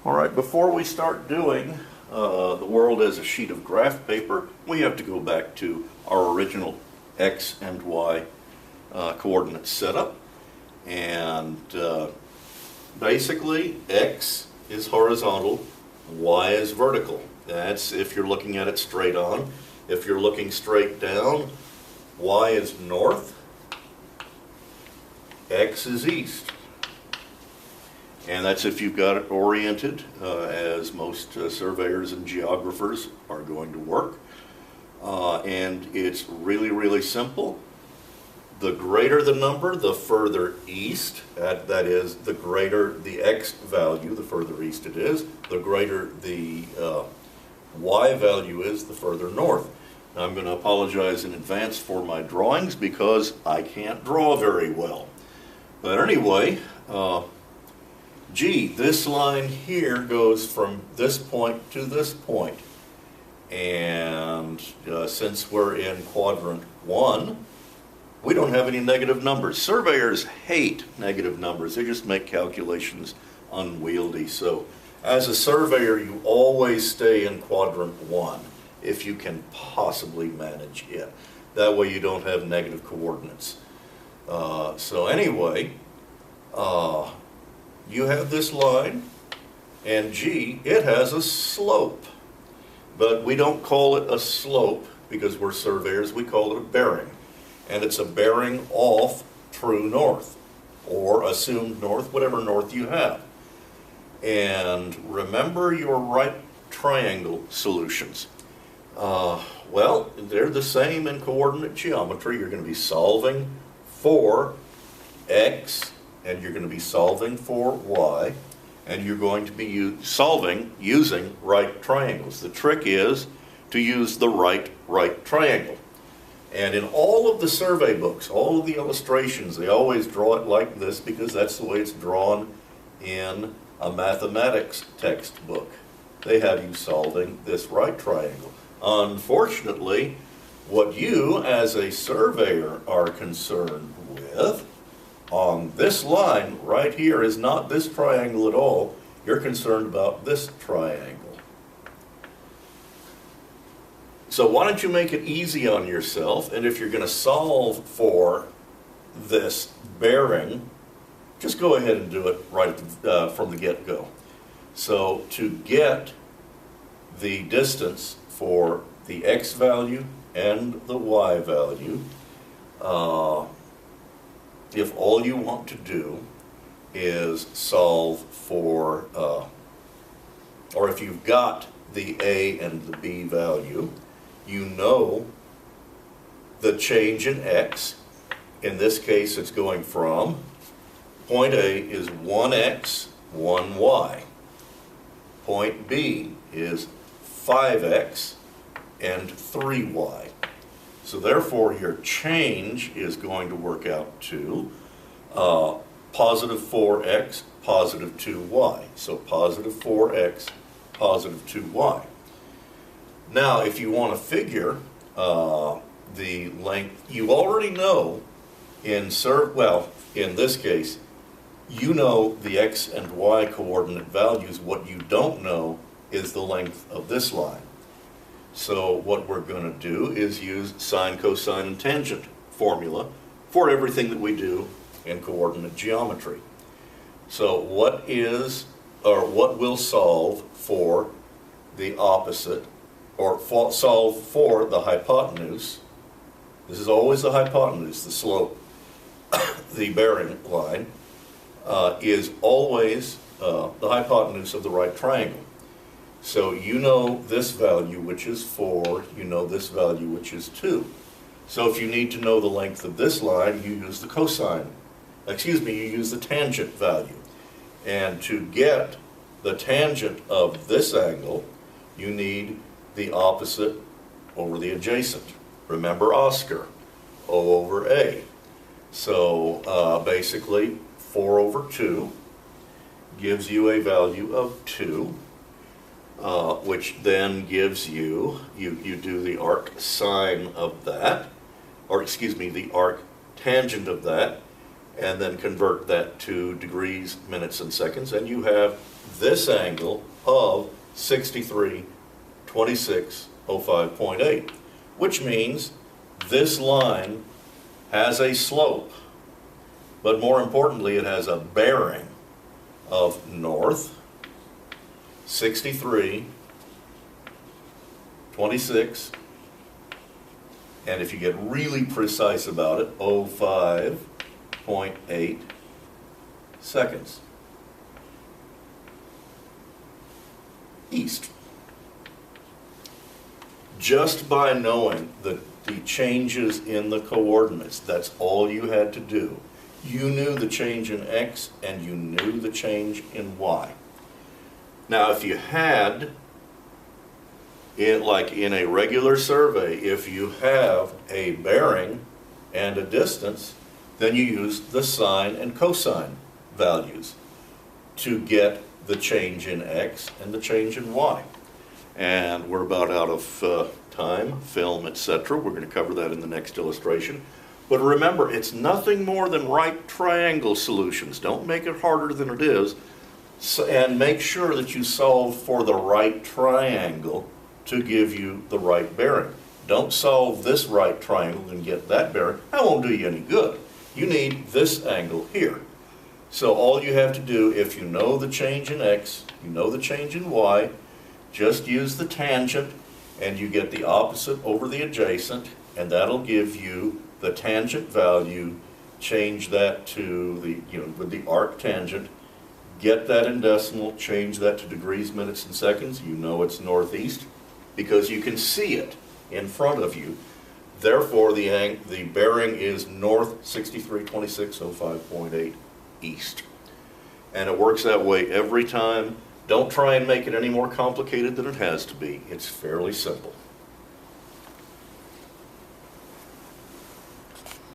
All right, before we start doing the world as a sheet of graph paper, we have to go back to our original x and y coordinate setup. And basically, x is horizontal, y is vertical. That's if you're looking at it straight on. If you're looking straight down, y is north, x is east. And that's if you've got it oriented, as most surveyors and geographers are going to work. And it's really, really simple. The greater the number, the further east. That is, the greater the x value, the further east it is. The greater the y value is, the further north. Now, I'm going to apologize in advance for my drawings because I can't draw very well. But anyway, gee, this line here goes from this point to this point. And since we're in quadrant 1, we don't have any negative numbers. Surveyors hate negative numbers. They just make calculations unwieldy. So as a surveyor, you always stay in quadrant 1 if you can possibly manage it. That way you don't have negative coordinates. So anyway, you have this line, and gee, it has a slope. But we don't call it a slope because we're surveyors. We call it a bearing. And it's a bearing off true north, or assumed north, whatever north you have. And remember your right triangle solutions. Well, they're the same in coordinate geometry. You're going to be solving for x, and you're going to be solving for y, and you're going to be solving using right triangles. The trick is to use the right triangle. And in all of the survey books, all of the illustrations, they always draw it like this because that's the way it's drawn in a mathematics textbook. They have you solving this right triangle. Unfortunately, what you as a surveyor are concerned with on this line right here is not this triangle at all. You're concerned about this triangle. So why don't you make it easy on yourself, and if you're going to solve for this bearing, just go ahead and do it right from the get-go. So to get the distance for the x value and the y value, if all you want to do is solve for, or if you've got the a and the b value, you know the change in x. In this case, it's going from point A is 1x, 1y. Point B is 5x and 3y. So therefore, your change is going to work out to positive 4x, positive 2y. So positive 4x, positive 2y. Now, if you want to figure the length, you already know in this case, you know the x and y coordinate values. What you don't know is the length of this line. So what we're going to do is use sine, cosine, and tangent formula for everything that we do in coordinate geometry. So what will solve for the opposite, or solve for the hypotenuse? This is always the hypotenuse, the slope. The bearing line is always the hypotenuse of the right triangle. So you know this value, which is 4, you know this value, which is 2. So if you need to know the length of this line, you use you use the tangent value. And to get the tangent of this angle, you need the opposite over the adjacent. Remember Oscar, O over A. So basically, 4 over 2 gives you a value of 2. Which then gives you do the arc sine of that, or excuse me, the arc tangent of that, and then convert that to degrees, minutes, and seconds, and you have this angle of 632605.8, which means this line has a slope, but more importantly, it has a bearing of north, 63, 26, and if you get really precise about it, 05.8 seconds east. Just by knowing the changes in the coordinates, that's all you had to do. You knew the change in X and you knew the change in Y. Now, if you had, like in a regular survey, if you have a bearing and a distance, then you use the sine and cosine values to get the change in X and the change in Y. And we're about out of time, film, etc. We're going to cover that in the next illustration. But remember, it's nothing more than right triangle solutions. Don't make it harder than it is. And make sure that you solve for the right triangle to give you the right bearing. Don't solve this right triangle and get that bearing. That won't do you any good. You need this angle here. So all you have to do, if you know the change in X, you know the change in Y, just use the tangent and you get the opposite over the adjacent, and that'll give you the tangent value. Change that to the, with the arc tangent, get that in decimal, change that to degrees, minutes, and seconds. You know it's northeast because you can see it in front of you. Therefore, the bearing is north 632605.8 east. And it works that way every time. Don't try and make it any more complicated than it has to be. It's fairly simple.